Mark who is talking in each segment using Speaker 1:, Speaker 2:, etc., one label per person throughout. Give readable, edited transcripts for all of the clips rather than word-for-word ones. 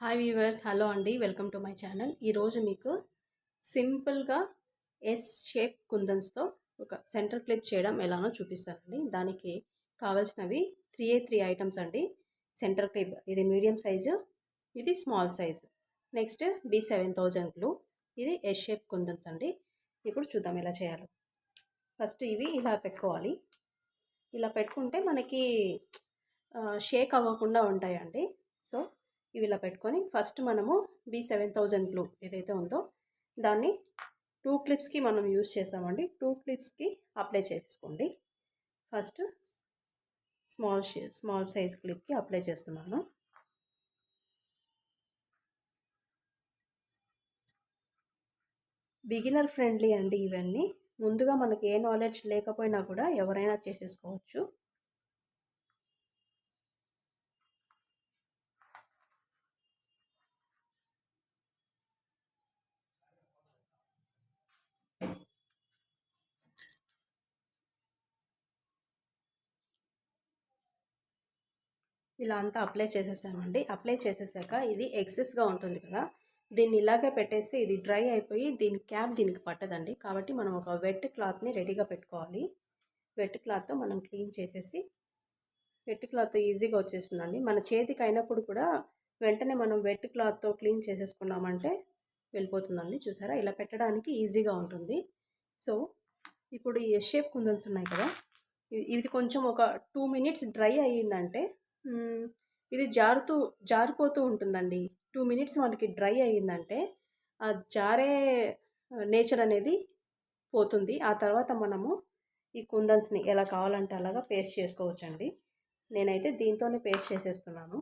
Speaker 1: Hi weavers, hello అండి, welcome to my channel. ఈరోజు మీకు సింపుల్గా ఎస్ షేప్ కుందన్స్తో ఒక సెంటర్ క్లిప్ చేయడం ఎలానో చూపిస్తానండి. దానికి కావాల్సినవి త్రీ ఐటమ్స్ అండి. సెంటర్ క్లిప్ ఇది మీడియం సైజు, ఇది small size. Next B7000 glue, ఇది ఎస్ షేప్ కుందన్స్ అండి. ఇప్పుడు చూద్దాం ఎలా చేయాలో. ఫస్ట్ ఇవి ఇలా పెట్టుకోవాలి. ఇలా పెట్టుకుంటే మనకి షేక్ అవ్వకుండా ఉంటాయండి. సో ఇవి ఇలా పెట్టుకొని ఫస్ట్ మనము B7000 గ్లూ ఏదైతే ఉందో దాన్ని 2 క్లిప్స్కి మనం యూజ్ చేసామండి. 2 క్లిప్స్కి అప్లై చేసుకోండి. ఫస్ట్ స్మాల్ సైజ్ క్లిప్కి అప్లై చేస్తున్నాను. బిగినర్ ఫ్రెండ్లీ అండి ఇవన్నీ. ముందుగా మనకి ఏ నాలెడ్జ్ లేకపోయినా కూడా ఎవరైనా చేసేసుకోవచ్చు. ఇలా అంతా అప్లై చేసేసామండి. అప్లై చేసేసాక ఇది ఎక్సెస్గా ఉంటుంది కదా, దీన్ని ఇలాగే పెట్టేస్తే ఇది డ్రై అయిపోయి దీని క్యాప్ దీనికి పట్టదండి. కాబట్టి మనం ఒక వెట్ క్లాత్ని రెడీగా పెట్టుకోవాలి. వెట్ క్లాత్తో మనం క్లీన్ చేసేసి, వెట్ క్లాత్ ఈజీగా వచ్చేస్తుందండి. మన చేతికి అయినప్పుడు కూడా వెంటనే మనం వెట్ క్లాత్తో క్లీన్ చేసేసుకున్నామంటే వెళ్ళిపోతుందండి. చూసారా, ఇలా పెట్టడానికి ఈజీగా ఉంటుంది. సో ఇప్పుడు ఈ ఎస్ షేప్ కుందన్స్ ఉన్నాయి కదా, ఇది కొంచెం ఒక 2 మినిట్స్ డ్రై అయ్యిందంటే ఇది జారిపోతూ ఉంటుందండి. 2 మినిట్స్ మనకి డ్రై అయ్యిందంటే ఆ జారే నేచర్ అనేది పోతుంది. ఆ తర్వాత మనము ఈ కుందన్స్ని ఎలా కావాలంటే అలాగా పేస్ట్ చేసుకోవచ్చండి. నేనైతే దీంతోనే పేస్ట్ చేసేస్తున్నాను.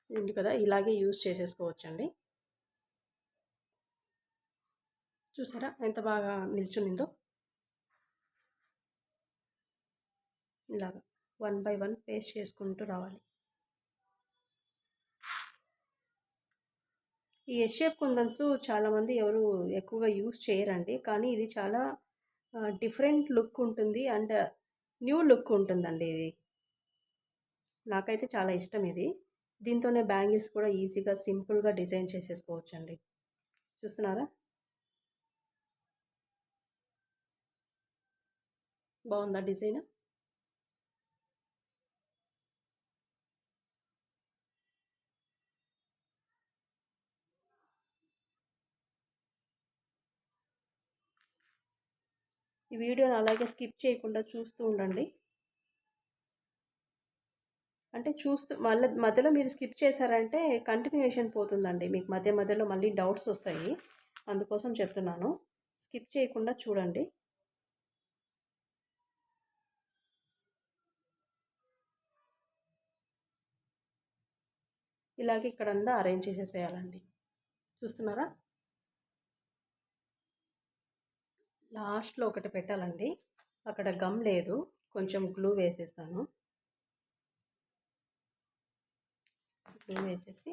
Speaker 1: ఉంది కదా, ఇలాగే యూజ్ చేసేసుకోవచ్చండి. చూసారా ఎంత బాగా నిల్చునిందో. ఇలాగా 1 బై 1 పేస్ట్ చేసుకుంటూ రావాలి. ఈ ఎస్ షేప్ కుందన్స్ చాలామంది ఎవరు ఎక్కువగా యూజ్ చేయరండి. కానీ ఇది చాలా డిఫరెంట్ లుక్ ఉంటుంది అండ్ న్యూ లుక్ ఉంటుందండి. ఇది నాకైతే చాలా ఇష్టం. ఇది దీంతోనే బ్యాంగిల్స్ కూడా ఈజీగా సింపుల్గా డిజైన్ చేసేసుకోవచ్చండి. చూస్తున్నారా, బాగుందా డిజైన్? ఈ వీడియోని అలాగే స్కిప్ చేయకుండా చూస్తూ ఉండండి. అంటే మధ్యలో మీరు స్కిప్ చేశారంటే కంటిన్యూయేషన్ పోతుందండి. మీకు మధ్యలో మళ్ళీ డౌట్స్ వస్తాయి. అందుకోసం చెప్తున్నాను, స్కిప్ చేయకుండా చూడండి. ఇలాగే ఇక్కడంతా అరేంజ్ చేసేసేయాలండి. చూస్తున్నారా, లాస్ట్లో ఒకటి పెట్టాలండి. అక్కడ గమ్ లేదు, కొంచెం గ్లూ వేసేస్తాను. గ్లూ వేసేసి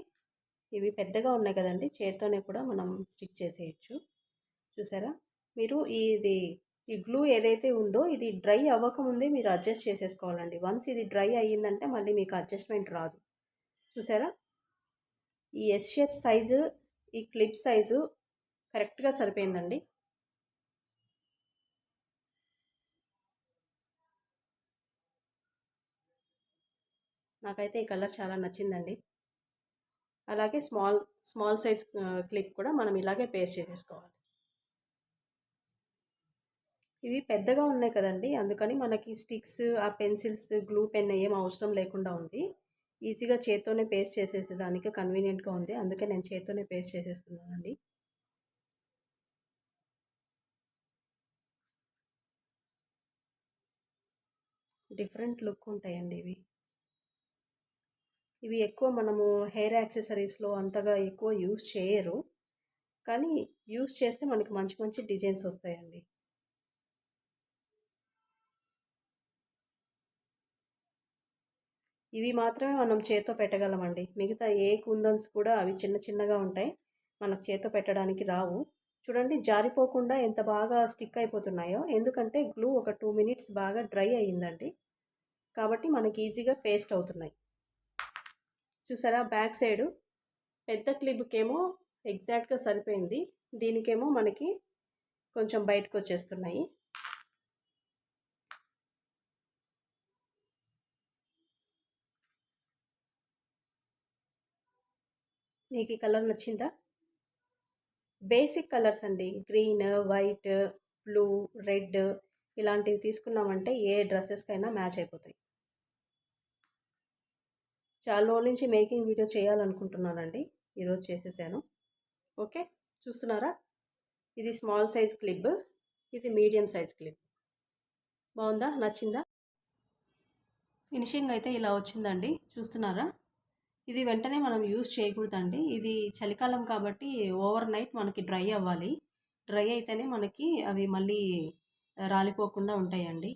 Speaker 1: ఇవి పెద్దగా ఉన్నాయి కదండి, చేత్తోనే కూడా మనం స్టిక్ చేసేయచ్చు. చూసారా, మీరు ఈ గ్లూ ఏదైతే ఉందో ఇది డ్రై అవ్వకముందే మీరు అడ్జస్ట్ చేసేసుకోవాలండి. వన్స్ ఇది డ్రై అయ్యిందంటే మళ్ళీ మీకు అడ్జస్ట్మెంట్ రాదు. చూసారా, ఈ ఎస్ షేప్ సైజు, ఈ క్లిప్ సైజు కరెక్ట్గా సరిపోయిందండి. నాకైతే ఈ కలర్ చాలా నచ్చిందండి. అలాగే స్మాల్ సైజ్ క్లిప్ కూడా మనం ఇలాగే పేస్ట్ చేసేసుకోవాలి. ఇవి పెద్దగా ఉన్నాయి కదండి, అందుకని మనకి స్టిక్స్, ఆ పెన్సిల్స్, గ్లూ పెన్ ఏం అవసరం లేకుండా ఉంది. ఈజీగా చేత్తోనే పేస్ట్ చేసేసేదానికి కన్వీనియంట్గా ఉంది. అందుకే నేను చేత్తోనే పేస్ట్ చేసేస్తున్నానండి. డిఫరెంట్ లుక్ ఉంటాయండి ఇవి. ఇవి ఎక్కువ మనము హెయిర్ యాక్సెసరీస్లో అంతగా ఎక్కువ యూస్ చేయరు, కానీ యూస్ చేస్తే మనకి మంచి మంచి డిజైన్స్ వస్తాయండి. ఇవి మాత్రమే మనం చేత్తో పెట్టగలమండి. మిగతా ఏ కుందన్స్ కూడా అవి చిన్న చిన్నగా ఉంటాయి, మనకు చేత్తో పెట్టడానికి రావు. చూడండి, జారిపోకుండా ఎంత బాగా స్టిక్ అయిపోతున్నాయో, ఎందుకంటే గ్లూ ఒక 2 మినిట్స్ బాగా డ్రై అయ్యిందండి. కాబట్టి మనకి ఈజీగా పేస్ట్ అవుతున్నాయి. చూసారా, బ్యాక్ సైడు పెద్ద క్లిప్కేమో ఎగ్జాక్ట్గా సరిపోయింది, దీనికేమో మనకి కొంచెం బయటకు వచ్చేస్తున్నాయి. మీకు ఈ కలర్ నచ్చిందా? బేసిక్ కలర్స్ అండి, గ్రీన్, వైట్, బ్లూ, రెడ్ ఇలాంటివి తీసుకున్నామంటే ఏ డ్రెస్సెస్కైనా మ్యాచ్ అయిపోతాయి. చాలా రోజుల నుంచి మేకింగ్ వీడియో చేయాలనుకుంటున్నానండి, ఈరోజు చేసేసాను. ఓకే, చూస్తున్నారా? ఇది స్మాల్ సైజ్ క్లిప్, ఇది మీడియం సైజ్ క్లిప్. బాగుందా? నచ్చిందా? ఫినిషింగ్ అయితే ఇలా వచ్చిందండి, చూస్తున్నారా? ఇది వెంటనే మనం యూజ్ చేయకూడదండి, ఇది చలికాలం కాబట్టి ఓవర్ నైట్ మనకి డ్రై అవ్వాలి. డ్రై అయితేనే మనకి అవి మళ్ళీ రాలిపోకుండా ఉంటాయండి.